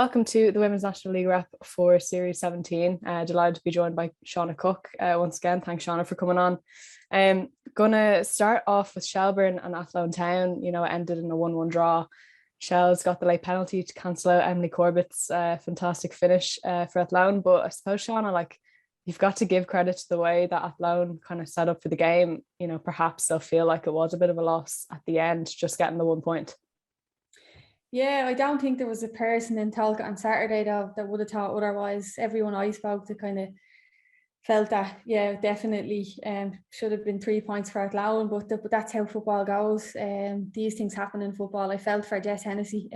Welcome to the Women's National League Wrap for Series 17. Delighted to be joined by Seana Cooke once again. Thanks, Seana, for coming on. Gonna start off with Shelbourne and Athlone Town. You know, it ended in a 1-1 draw. Shell's got the late penalty to cancel out Emily Corbett's fantastic finish for Athlone. But I suppose, Seana, you've got to give credit to the way that Athlone kind of set up for the game. You know, perhaps they'll feel like it was a bit of a loss at the end, just getting the 1 point. Yeah, I don't think there was a person in Talca on Saturday that would have thought otherwise. Everyone I spoke to kind of felt that, yeah, definitely should have been 3 points for Athlone, but that's how football goes. These things happen in football. I felt for Jess Hennessy.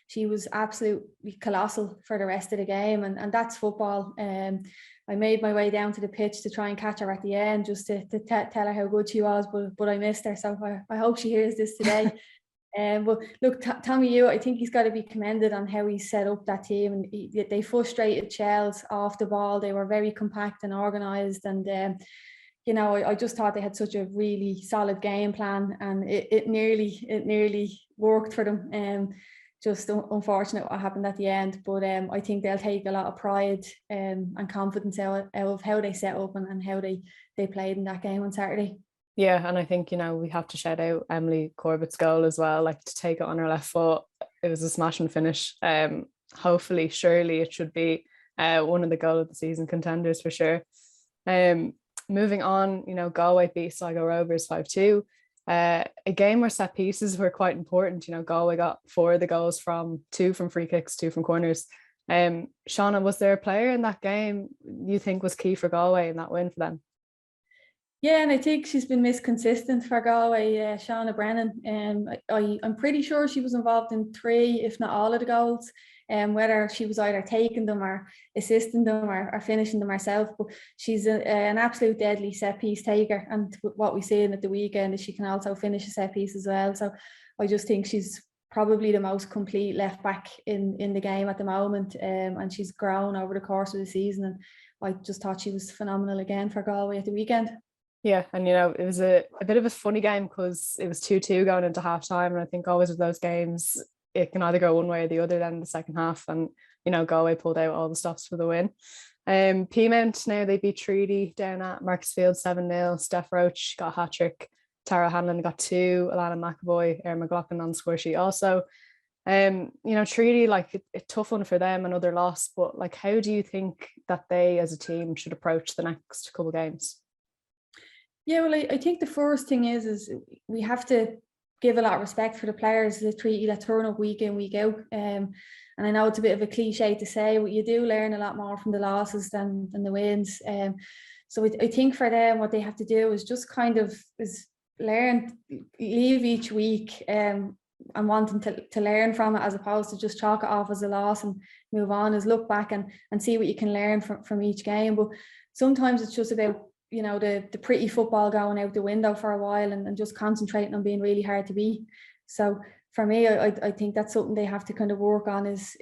She was absolutely colossal for the rest of the game, and that's football. I made my way down to the pitch to try and catch her at the end, just to tell her how good she was, but I missed her. So I hope she hears this today. But look, Tommy, I think he's got to be commended on how he set up that team, and they frustrated Chels off the ball. They were very compact and organised, and you know, I just thought they had such a really solid game plan, and it nearly worked for them. Just unfortunate what happened at the end, but I think they'll take a lot of pride and confidence out of how they set up and how they played in that game on Saturday. Yeah, and I think, you know, we have to shout out Emily Corbett's goal as well, like to take it on her left foot. It was a smashing finish. Hopefully, surely it should be one of the goal of the season contenders for sure. Moving on, you know, Galway beat Sligo Rovers 5-2. A game where set pieces were quite important. You know, Galway got 4 of the goals two from free kicks, 2 from corners. Seana, was there a player in that game you think was key for Galway in that win for them? Yeah, and I think she's been consistent for Galway, Shauna Brennan. I'm pretty sure she was involved in 3, if not all of the goals, whether she was either taking them or assisting them or finishing them herself. But she's an absolute deadly set piece taker. And what we seen at the weekend is she can also finish a set piece as well. So I just think she's probably the most complete left back in the game at the moment. And she's grown over the course of the season. And I just thought she was phenomenal again for Galway at the weekend. Yeah, and you know, it was a bit of a funny game because it was 2-2 going into half time, and I think always with those games it can either go one way or the other then in the second half, and you know, Galway pulled out all the stops for the win. Peamount, now they beat Treaty down at Marcusfield 7-0. Steph Roach got a hat-trick, Tara Hanlon got 2, Alana McAvoy, Erin McLaughlin on the score sheet also. You know, Treaty, like a tough one for them, another loss, but like how do you think that they as a team should approach the next couple of games? Yeah, well, I think the first thing is we have to give a lot of respect for the players that Treaty that turn up week in, week out. And I know it's a bit of a cliche to say, but you do learn a lot more from the losses than the wins. So I think for them, what they have to do is just kind of leave each week and wanting to learn from it, as opposed to just chalk it off as a loss and move on, is look back and see what you can learn from each game. But sometimes it's just about, you know, the pretty football going out the window for a while and just concentrating on being really hard to beat. So for me, I think that's something they have to kind of work on is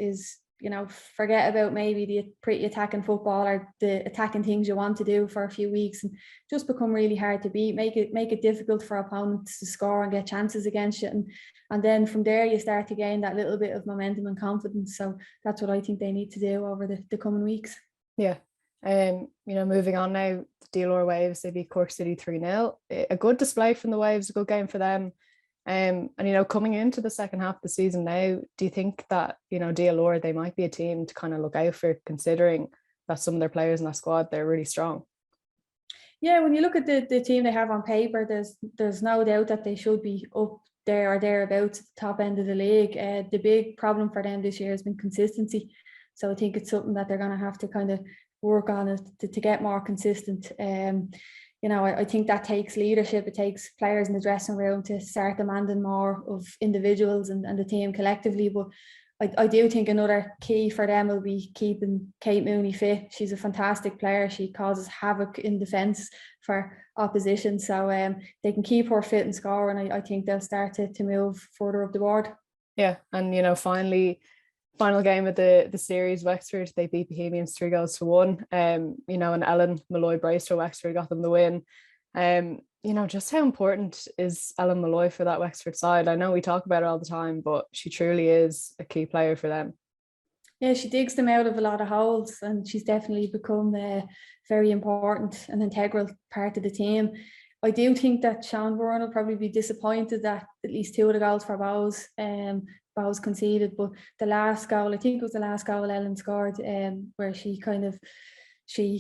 you know, forget about maybe the pretty attacking football or the attacking things you want to do for a few weeks and just become really hard to beat, make it difficult for opponents to score and get chances against you. And then from there you start to gain that little bit of momentum and confidence. So that's what I think they need to do over the coming weeks. Yeah. You know, moving on now, the DLR Waves, they beat Cork City 3-0. A good display from the Waves, a good game for them. And you know, coming into the second half of the season now, do you think that, you know, DLR, they might be a team to kind of look out for, considering that some of their players in that squad, they're really strong? Yeah, when you look at the team they have on paper, there's no doubt that they should be up there or thereabouts at the top end of the league. The big problem for them this year has been consistency. So I think it's something that they're going to have to kind of work on it to get more consistent. You know, I think that takes leadership. It takes players in the dressing room to start demanding more of individuals and the team collectively. But I do think another key for them will be keeping Kate Mooney fit. She's a fantastic player. She causes havoc in defence for opposition. So they can keep her fit and score, and I think they'll start to move further up the board. Yeah, and you know, final game of the series, Wexford, they beat Bohemians 3-1. You know, and Ellen Malloy braced for Wexford, got them the win. You know, just how important is Ellen Malloy for that Wexford side? I know we talk about her all the time, but she truly is a key player for them. Yeah, she digs them out of a lot of holes, and she's definitely become a very important and integral part of the team. I do think that Sean Byrne will probably be disappointed that at least 2 of the goals for Bows conceded, but the last goal, I think it was the last goal Ellen scored, where she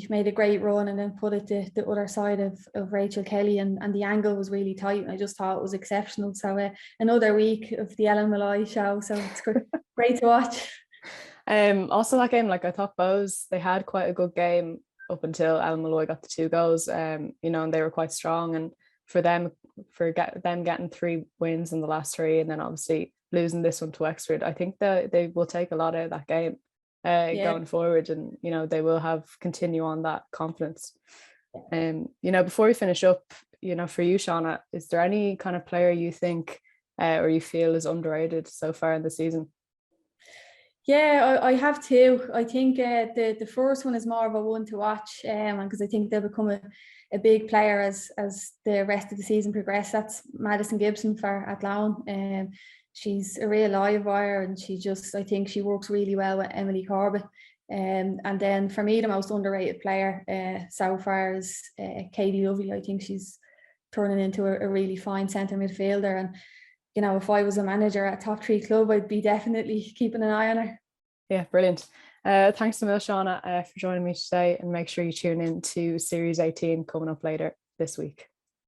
made a great run and then put it the other side of Rachel Kelly, and the angle was really tight, and I just thought it was exceptional. So another week of the Ellen Malloy show, so it's great to watch. Also that game, like I thought Bows, they had quite a good game up until Ellen Malloy got the 2 goals, and they were quite strong, and for them getting 3 wins in the last 3 and then obviously losing this one to Wexford, I think that they will take a lot out of that game going forward, and they will continue on that confidence. Before we finish up, for you, Seana, is there any kind of player you think or you feel is underrated so far in the season? Yeah, I have 2. I think the first one is more of a one to watch, because I think they'll become a big player as the rest of the season progresses. That's Madison Gibson for Athlone. She's a real live wire, and I think she works really well with Emily Corbett. And then for me, the most underrated player so far is Katie Lovely. I think she's turning into a really fine centre midfielder, and if I was a manager at a top 3 club, I'd be definitely keeping an eye on her. Yeah, brilliant. Thanks a million, Seana, for joining me today, and make sure you tune in to Series 18 coming up later this week.